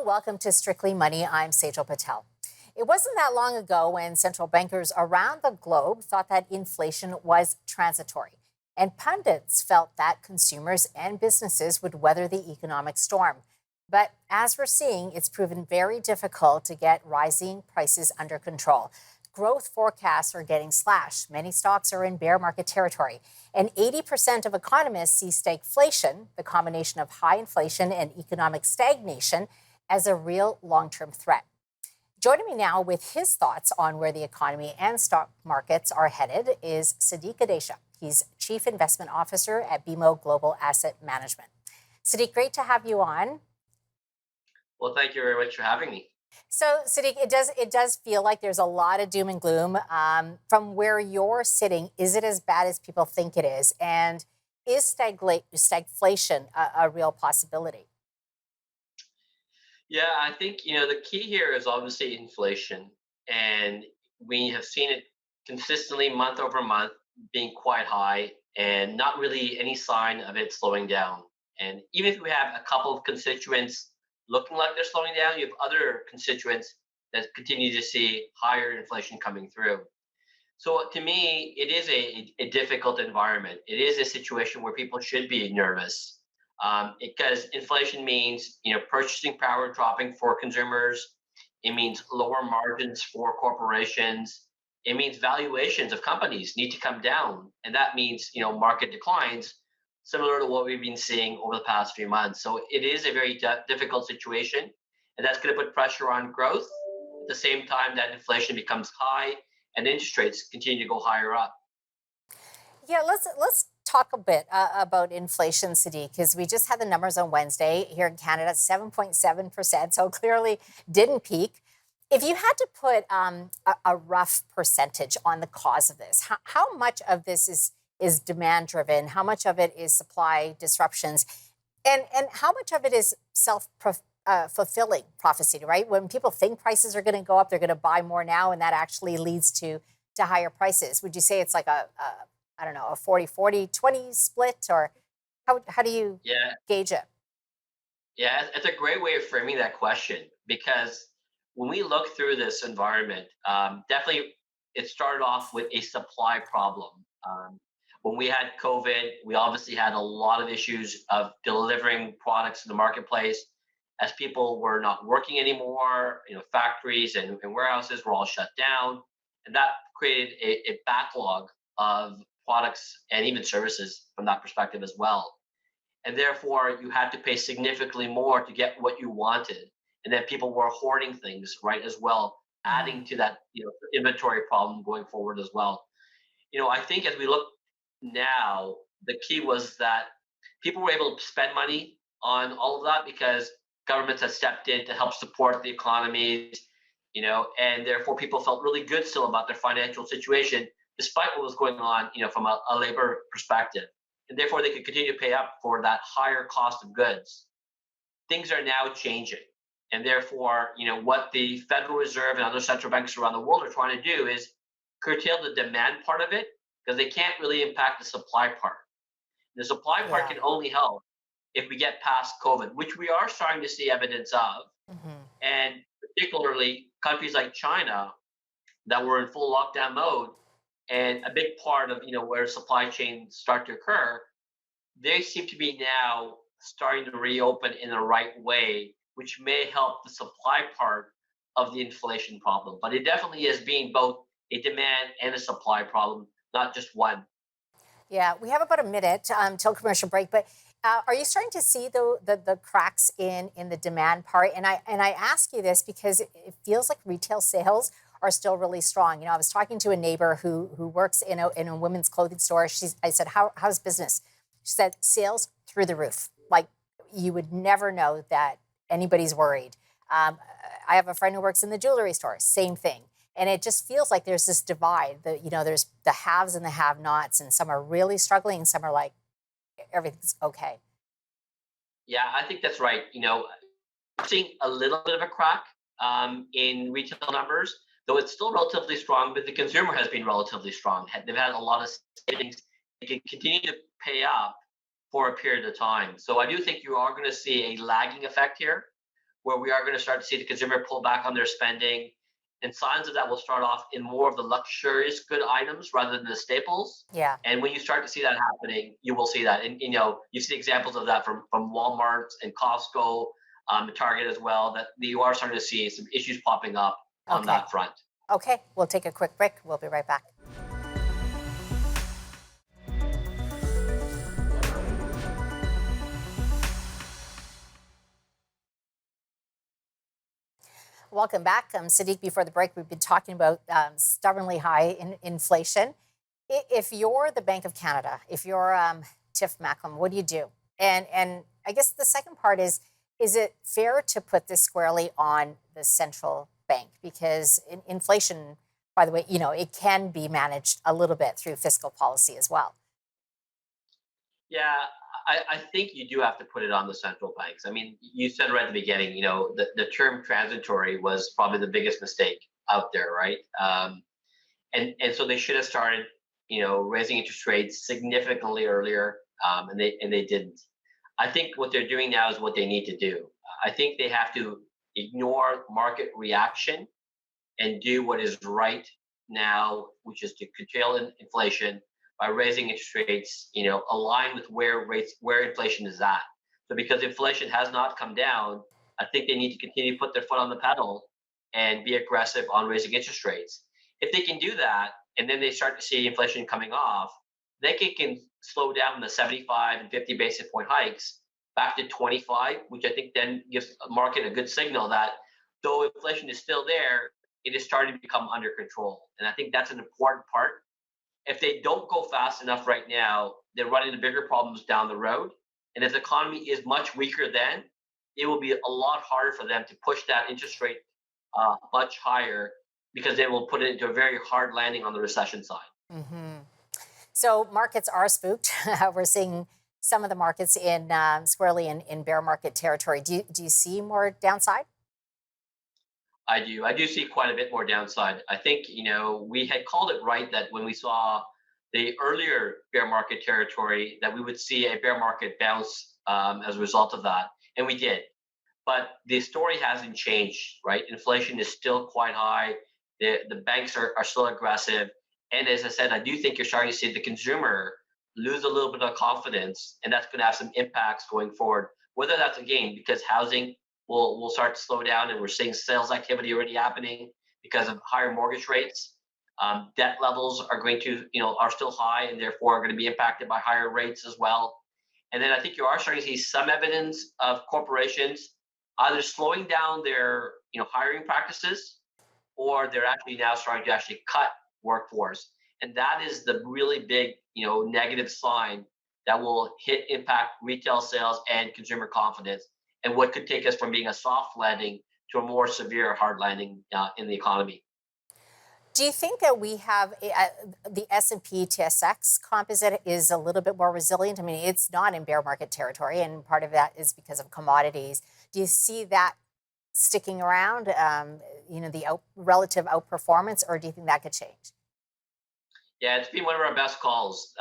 Welcome to Strictly Money. I'm Saijal Patel. It wasn't that long ago when central bankers around the globe thought that inflation was transitory. And pundits felt that consumers and businesses would weather the economic storm. But as we're seeing, it's proven very difficult to get rising prices under control. Growth forecasts are getting slashed. Many stocks are in bear market territory. And 80% of economists see stagflation, the combination of high inflation and economic stagnation, as a real long-term threat. Joining me now with his thoughts on where the economy and stock markets are headed is Sadiq Adatia. He's Chief Investment Officer at BMO Global Asset Management. Sadiq, great to have you on. Well, thank you very much for having me. So, Sadiq, it does feel like there's a lot of doom and gloom. From where you're sitting, is it as bad as people think it is? And is stagflation a real possibility? Yeah, I think, the key here is obviously inflation. And we have seen it consistently month over month being quite high and not really any sign of it slowing down. And even if we have a couple of constituents looking like they're slowing down, you have other constituents that continue to see higher inflation coming through. So to me, it is a difficult environment. It is a situation where people should be nervous because inflation means purchasing power dropping for consumers. It means lower margins for corporations. It means valuations of companies need to come down, and that means market declines, similar to what we've been seeing over the past few months. So it is a very difficult situation, and that's going to put pressure on growth at the same time that inflation becomes high and interest rates continue to go higher up. Yeah, let's talk a bit about inflation, Sadiq, because we just had the numbers on Wednesday here in Canada, 7.7%. So clearly didn't peak. If you had to put a rough percentage on the cause of this, how much of this is demand driven? How much of it is supply disruptions? And how much of it is fulfilling prophecy, right? When people think prices are going to go up, they're going to buy more now, and that actually leads to higher prices. Would you say it's like a I don't know, a 40-40-20 split, or how do you Yeah, gauge it? yeah, it's a great way of framing that question because when we look through this environment, definitely it started off with a supply problem. When we had COVID, we obviously had a lot of issues of delivering products to the marketplace as people were not working anymore. Factories and warehouses were all shut down, and that created a backlog of products and even services from that perspective as well. And therefore you had to pay significantly more to get what you wanted, and then people were hoarding things, right, as well, Hmm. adding to that inventory problem going forward as well. I think as we look now, the key was that people were able to spend money on all of that because governments had stepped in to help support the economies, and therefore people felt really good still about their financial situation despite what was going on, from a labor perspective. And therefore they could continue to pay up for that higher cost of goods. Things are now changing. And therefore, what the Federal Reserve and other central banks around the world are trying to do is curtail the demand part of it because they can't really impact the supply part. The supply part Yeah. can only help if we get past COVID, which we are starting to see evidence of. Hmm. And particularly countries like China that were in full lockdown mode, and a big part of where supply chains start to occur, they seem to be now starting to reopen in the right way, which may help the supply part of the inflation problem. But it definitely is being both a demand and a supply problem, not just one. Yeah, we have about a minute till commercial break, but are you starting to see the cracks in the demand part? And I ask you this because it feels like retail sales are still really strong. I was talking to a neighbor who works in a women's clothing store. I said, how's business? She said, sales through the roof. Like you would never know that anybody's worried. Um, I have a friend who works in the jewelry store. Same thing. And it just feels like there's this divide that, there's the haves and the have nots, and some are really struggling, and some are like, everything's okay. Yeah, I think that's right. Seeing a little bit of a crack in retail numbers, though it's still relatively strong, but the consumer has been relatively strong. They've had a lot of savings. They can continue to pay up for a period of time. So I do think you are going to see a lagging effect here where we are going to start to see the consumer pull back on their spending. And signs of that will start off in more of the luxurious good items rather than the staples. Yeah. And when you start to see that happening, you will see that. And you see examples of that from Walmart and Costco, Target as well. That you are starting to see some issues popping up on Okay. that front. Okay. We'll take a quick break. We'll be right back. Welcome back. Sadiq, before the break, we've been talking about stubbornly high inflation. If you're the Bank of Canada, if you're Tiff Macklem, what do you do? And I guess the second part is it fair to put this squarely on the central bank? Because inflation, by the way, it can be managed a little bit through fiscal policy as well. Yeah, I think you do have to put it on the central banks. I mean, you said right at the beginning, the term transitory was probably the biggest mistake out there, right? And so they should have started, raising interest rates significantly earlier, and they didn't. I think what they're doing now is what they need to do. I think they have to ignore market reaction and do what is right now, which is to curtail inflation by raising interest rates, align with where inflation is at. So because inflation has not come down, I think they need to continue to put their foot on the pedal and be aggressive on raising interest rates. If they can do that, and then they start to see inflation coming off, they can slow down the 75 and 50 basis point hikes back to 25, which I think then gives the market a good signal that though inflation is still there, it is starting to become under control. And I think that's an important part. If they don't go fast enough right now, they're running into bigger problems down the road. And if the economy is much weaker then, it will be a lot harder for them to push that interest rate much higher because they will put it into a very hard landing on the recession side. Hmm. So markets are spooked. We're seeing some of the markets squarely in bear market territory. Do you see more downside? I do. I do see quite a bit more downside. I think, we had called it right that when we saw the earlier bear market territory, that we would see a bear market bounce as a result of that. And we did. But the story hasn't changed, right? Inflation is still quite high. The banks are still aggressive. And as I said, I do think you're starting to see the consumer lose a little bit of confidence, and that's going to have some impacts going forward. Whether that's again because housing will start to slow down, and we're seeing sales activity already happening because of higher mortgage rates. Debt levels are going to, are still high, and therefore are going to be impacted by higher rates as well. And then I think you are starting to see some evidence of corporations either slowing down their, hiring practices, or they're actually now starting to actually cut workforce. And that is the really big, negative sign that will impact retail sales and consumer confidence, and what could take us from being a soft landing to a more severe hard landing in the economy. Do you think that we have the S&P TSX composite is a little bit more resilient? I mean, it's not in bear market territory, and part of that is because of commodities. Do you see that sticking around? The relative outperformance, or do you think that could change? Yeah, it's been one of our best calls.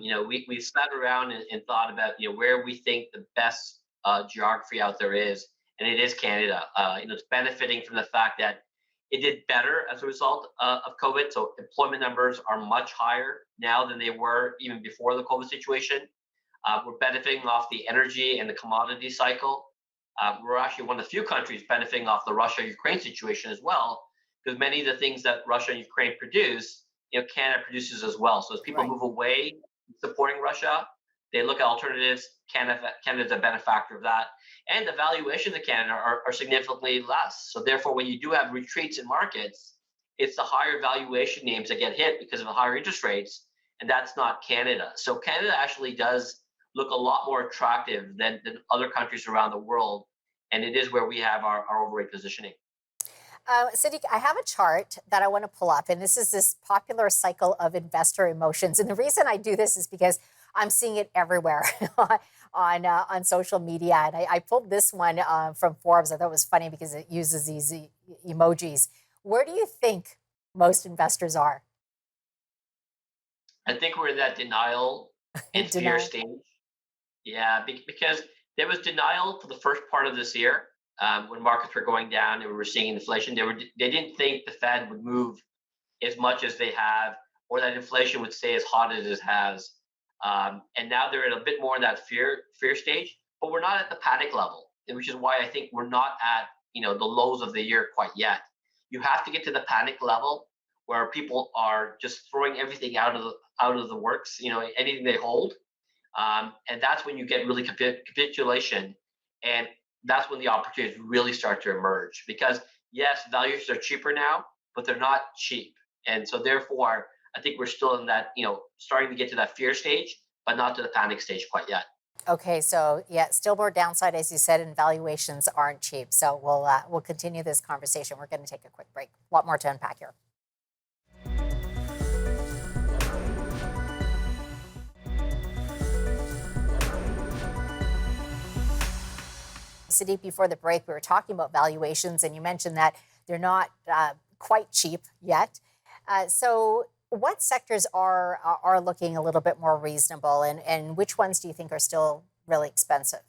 We sat around and thought about where we think the best geography out there is, and it is Canada. It's benefiting from the fact that it did better as a result of COVID. So employment numbers are much higher now than they were even before the COVID situation. We're benefiting off the energy and the commodity cycle. We're actually one of the few countries benefiting off the Russia-Ukraine situation as well, because many of the things that Russia and Ukraine produce, Canada produces as well. So as people Right. move away from supporting Russia, they look at alternatives. Canada's a benefactor of that. And the valuations of Canada are significantly less. So therefore, when you do have retreats in markets, it's the higher valuation names that get hit because of the higher interest rates, and that's not Canada. So Canada actually does look a lot more attractive than other countries around the world, and it is where we have our overweight positioning. Sadiq, I have a chart that I want to pull up, and this is this popular cycle of investor emotions. And the reason I do this is because I'm seeing it everywhere on social media. And I pulled this one from Forbes. I thought it was funny because it uses these emojis. Where do you think most investors are? I think we're in that denial and fear Denial. stage. Yeah, because there was denial for the first part of this year. when markets were going down and we were seeing inflation. They didn't think the Fed would move as much as they have, or that inflation would stay as hot as it has. And now they're in a bit more in that fear stage, but we're not at the panic level, which is why I think we're not at the lows of the year quite yet. You have to get to the panic level where people are just throwing everything out of the works, anything they hold, and that's when you get really capitulation, and that's when the opportunities really start to emerge. Because yes, values are cheaper now, but they're not cheap, and so therefore, I think we're still in that starting to get to that fear stage, but not to the panic stage quite yet. Okay, so yeah, still more downside, as you said, and valuations aren't cheap. So we'll continue this conversation. We're going to take a quick break. A lot more to unpack here. Sadiq, before the break, we were talking about valuations, and you mentioned that they're not quite cheap yet. So, what sectors are looking a little bit more reasonable, and which ones do you think are still really expensive?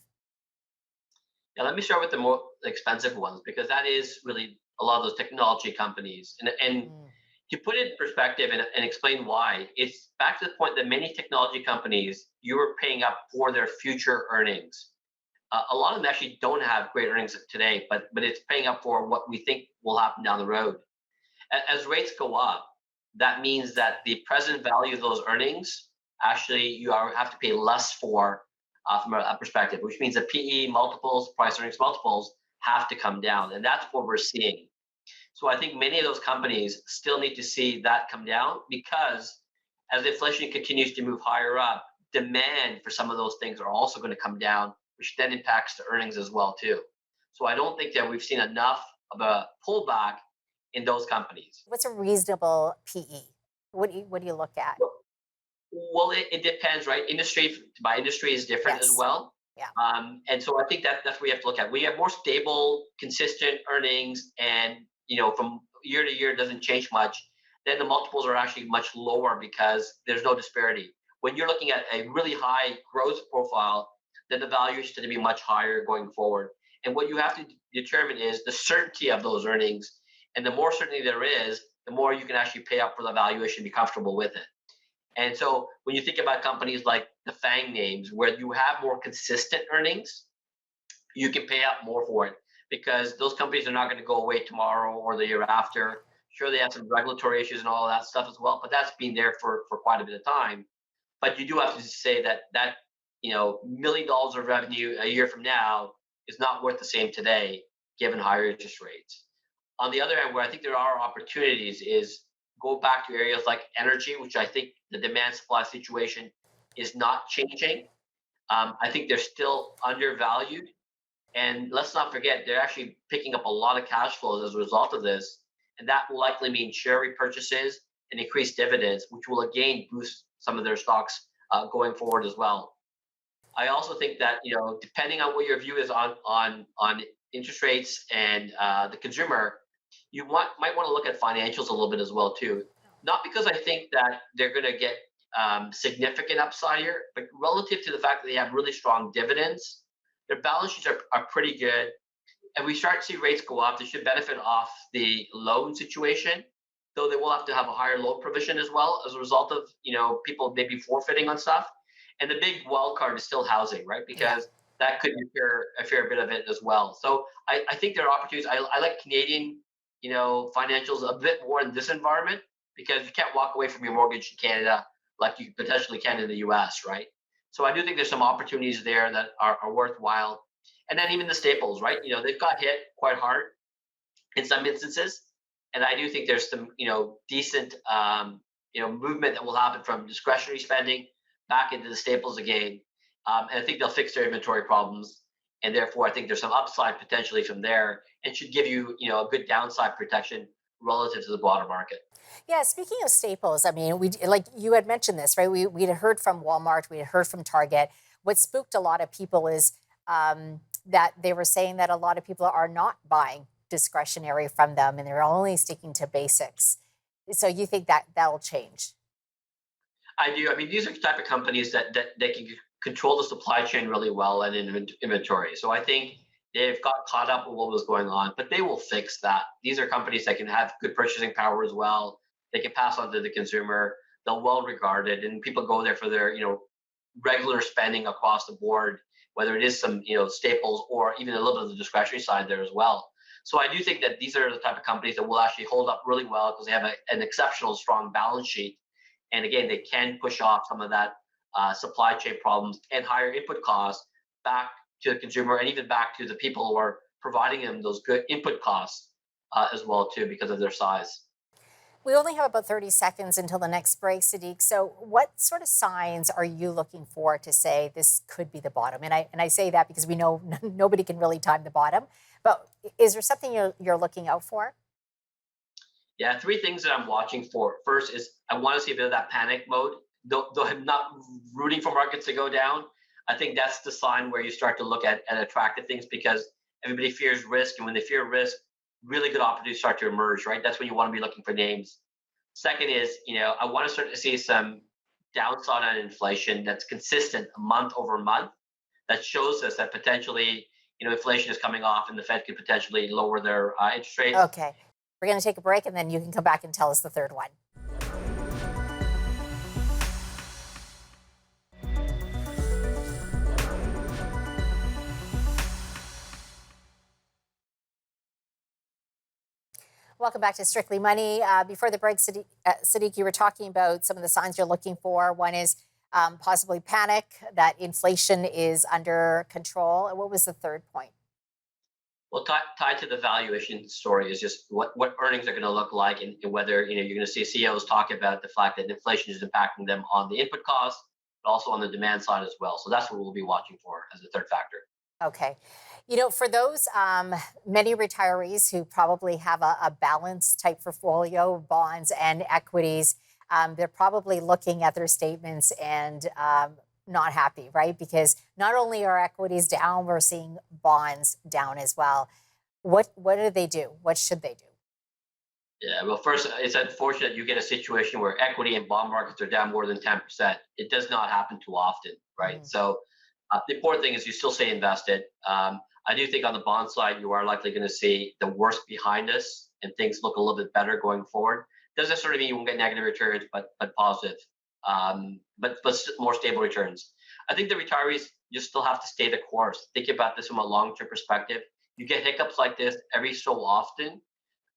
Now, let me start with the more expensive ones because that is really a lot of those technology companies. And Mm. to put it in perspective and explain why, it's back to the point that many technology companies, you are paying up for their future earnings. A lot of them actually don't have great earnings today, but it's paying up for what we think will happen down the road. As rates go up, that means that the present value of those earnings actually have to pay less for from a perspective, which means the PE multiples, price earnings multiples, have to come down, and that's what we're seeing. So I think many of those companies still need to see that come down because as inflation continues to move higher up, demand for some of those things are also going to come down, which then impacts the earnings as well too. So I don't think that we've seen enough of a pullback in those companies. What's a reasonable PE? What do you look at? Well, it depends, right? Industry by industry is different as Yes. well. Yeah. And so I think that's what we have to look at. We have more stable, consistent earnings, and from year to year it doesn't change much. Then the multiples are actually much lower because there's no disparity. When you're looking at a really high growth profile, then the values tend to be much higher going forward. And what you have to determine is the certainty of those earnings. And the more certainty there is, the more you can actually pay up for the valuation, be comfortable with it. And so when you think about companies like the FANG names, where you have more consistent earnings, you can pay up more for it because those companies are not going to go away tomorrow or the year after. Sure, they have some regulatory issues and all of that stuff as well, but that's been there for quite a bit of time. But you do have to say that $1 million of revenue a year from now is not worth the same today, given higher interest rates. On the other hand, where I think there are opportunities is go back to areas like energy, which I think the demand supply situation is not changing. I think they're still undervalued. And let's not forget, they're actually picking up a lot of cash flows as a result of this. And that will likely mean share repurchases and increased dividends, which will again boost some of their stocks going forward as well. I also think that depending on what your view is on interest rates and the consumer, might want to look at financials a little bit as well too. Not because I think that they're going to get significant upside here, but relative to the fact that they have really strong dividends, their balance sheets are pretty good. And we start to see rates go up, they should benefit off the loan situation, though they will have to have a higher loan provision as well as a result of people maybe forfeiting on stuff. And the big wild card is still housing, right? Yeah. Because that could be a fair bit of it as well. So I think there are opportunities. I like Canadian, financials a bit more in this environment because you can't walk away from your mortgage in Canada like you potentially can in the US, right? So I do think there's some opportunities there that are worthwhile. And then even the staples, right? They've got hit quite hard in some instances. And I do think there's some, decent, movement that will happen from discretionary spending back into the staples again. And I think they'll fix their inventory problems. And therefore, I think there's some upside potentially from there and should give you, a good downside protection relative to the broader market. Yeah, speaking of staples, I mean, we like you had mentioned this, right? We had heard from Walmart, we had heard from Target. What spooked a lot of people is that they were saying that a lot of people are not buying discretionary from them, and they're only sticking to basics. So you think that that'll change? I do. I mean, these are the type of companies that they can control the supply chain really well and in inventory. So I think They've got caught up with what was going on, but they will fix that. These are companies that can have good purchasing power as well. They can pass on to the consumer. They're well regarded, and people go there for their regular spending across the board, whether it is some staples or even a little bit of the discretionary side there as well. So I do think that these are the type of companies that will actually hold up really well because they have an exceptional strong balance sheet, and again they can push off some of that supply chain problems and higher input costs back to the consumer and even back to the people who are providing them those good input costs as well too because of their size. We only have about 30 seconds until the next break, Sadiq. So, what sort of signs are you looking for to say this could be the bottom? And I say that because we know nobody can really time the bottom. But is there something you're looking out for? Yeah, three things that I'm watching for. First is I want to see a bit of that panic mode. Though I'm not rooting for markets to go down, I think that's the sign where you start to look at attractive things because everybody fears risk. And when they fear risk, really good opportunities start to emerge, right? That's when you want to be looking for names. Second is, I want to start to see some downside on inflation that's consistent month over month that shows us that potentially, inflation is coming off and the Fed could potentially lower their interest rates. Okay. We're going to take a break and then you can come back and tell us the third one. Welcome back to Strictly Money. Before the break, Sadiq, you were talking about some of the signs you're looking for. One is possibly panic, that inflation is under control. And what was the third point? Well, tied to the valuation story is just what earnings are going to look like, and whether you're going to see CEOs talk about the fact that inflation is impacting them on the input costs, but also on the demand side as well. So that's what we'll be watching for as a third factor. Okay. For those many retirees who probably have a balanced type portfolio, bonds and equities, they're probably looking at their statements and not happy, right? Because not only are equities down, we're seeing bonds down as well. What do they do? What should they do? Yeah, well, first, it's unfortunate you get a situation where equity and bond markets are down more than 10%. It does not happen too often, right? Mm. So the important thing is you still stay invested. I do think on the bond side, you are likely going to see the worst behind us and things look a little bit better going forward. Doesn't necessarily mean you won't get negative returns, but positive, but more stable returns. I think the retirees, you still have to stay the course. Think about this from a long-term perspective. You get hiccups like this every so often,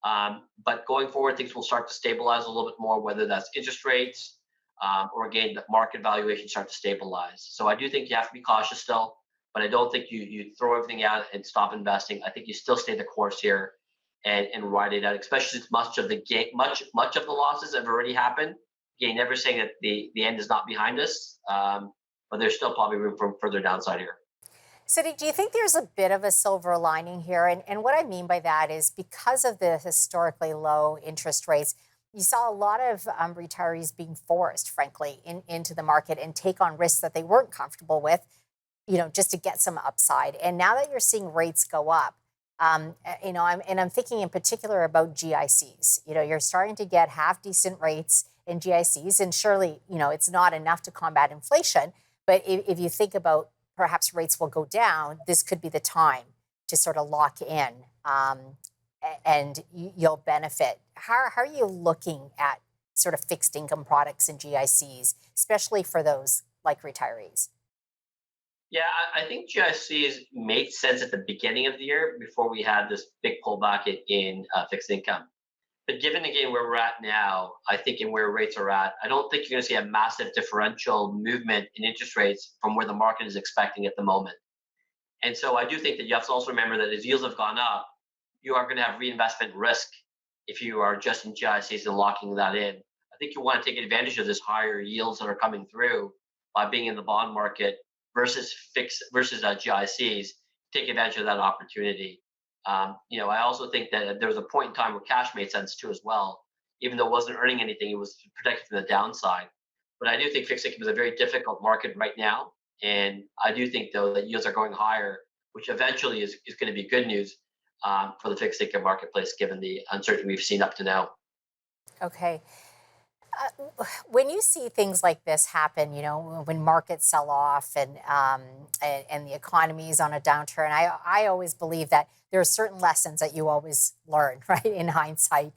but going forward, things will start to stabilize a little bit more, whether that's interest rates or again, the market valuation start to stabilize. So I do think you have to be cautious still, but I don't think you throw everything out and stop investing. I think you still stay the course here and ride it out, especially since much of the losses have already happened. Again, never saying that the end is not behind us, but there's still probably room for further downside here. Sadiq, do you think there's a bit of a silver lining here? And what I mean by that is because of the historically low interest rates, you saw a lot of retirees being forced, frankly, into the market and take on risks that they weren't comfortable with, just to get some upside. And now that you're seeing rates go up, I'm thinking in particular about GICs. You're starting to get half decent rates in GICs, and surely, it's not enough to combat inflation. But if you think about perhaps rates will go down, this could be the time to sort of lock in, and you'll benefit. How are you looking at sort of fixed income products and GICs, especially for those like retirees? Yeah, I think GICs made sense at the beginning of the year before we had this big pullback in fixed income. But given again where we're at now, I think in where rates are at, I don't think you're going to see a massive differential movement in interest rates from where the market is expecting at the moment. And so I do think that you have to also remember that as yields have gone up, you are going to have reinvestment risk if you are just in GICs and locking that in. I think you want to take advantage of this higher yields that are coming through by being in the bond market versus GICs. Take advantage of that opportunity. I also think that there was a point in time where cash made sense too as well. Even though it wasn't earning anything, it was protected from the downside. But I do think fixed income is a very difficult market right now. And I do think, though, that yields are going higher, which eventually is going to be good news for the fixed income marketplace, given the uncertainty we've seen up to now. Okay. When you see things like this happen, when markets sell off and the economy is on a downturn, I always believe that there are certain lessons that you always learn, right? In hindsight,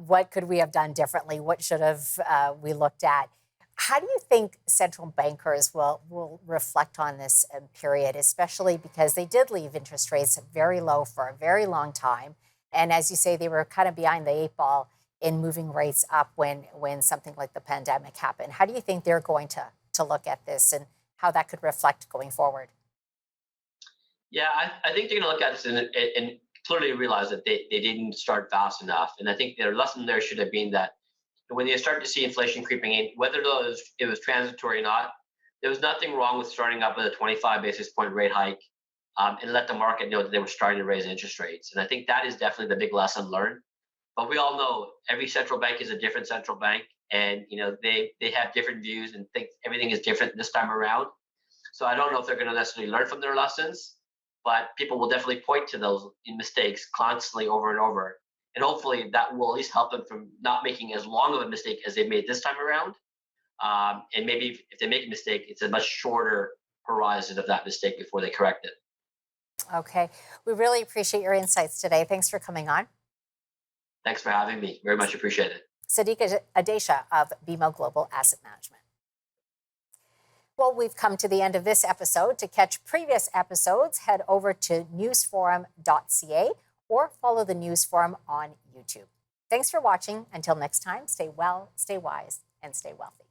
what could we have done differently? What should have we looked at? How do you think central bankers will reflect on this period, especially because they did leave interest rates very low for a very long time, and as you say, they were kind of behind the eight ball in moving rates up when something like the pandemic happened. How do you think they're going to look at this and how that could reflect going forward? Yeah, I think they're going to look at this and clearly realize that they didn't start fast enough. And I think their lesson there should have been that when they start to see inflation creeping in, whether it was transitory or not, there was nothing wrong with starting up with a 25 basis point rate hike and let the market know that they were starting to raise interest rates. And I think that is definitely the big lesson learned. But we all know every central bank is a different central bank, and they have different views and think everything is different this time around. So I don't know if they're going to necessarily learn from their lessons, but people will definitely point to those mistakes constantly over and over. And hopefully that will at least help them from not making as long of a mistake as they made this time around. And maybe if they make a mistake, it's a much shorter horizon of that mistake before they correct it. Okay. We really appreciate your insights today. Thanks for coming on. Thanks for having me. Very much appreciated. Sadiq Adatia of BMO Global Asset Management. Well, we've come to the end of this episode. To catch previous episodes, head over to newsforum.ca or follow the Newsforum on YouTube. Thanks for watching. Until next time, stay well, stay wise, and stay wealthy.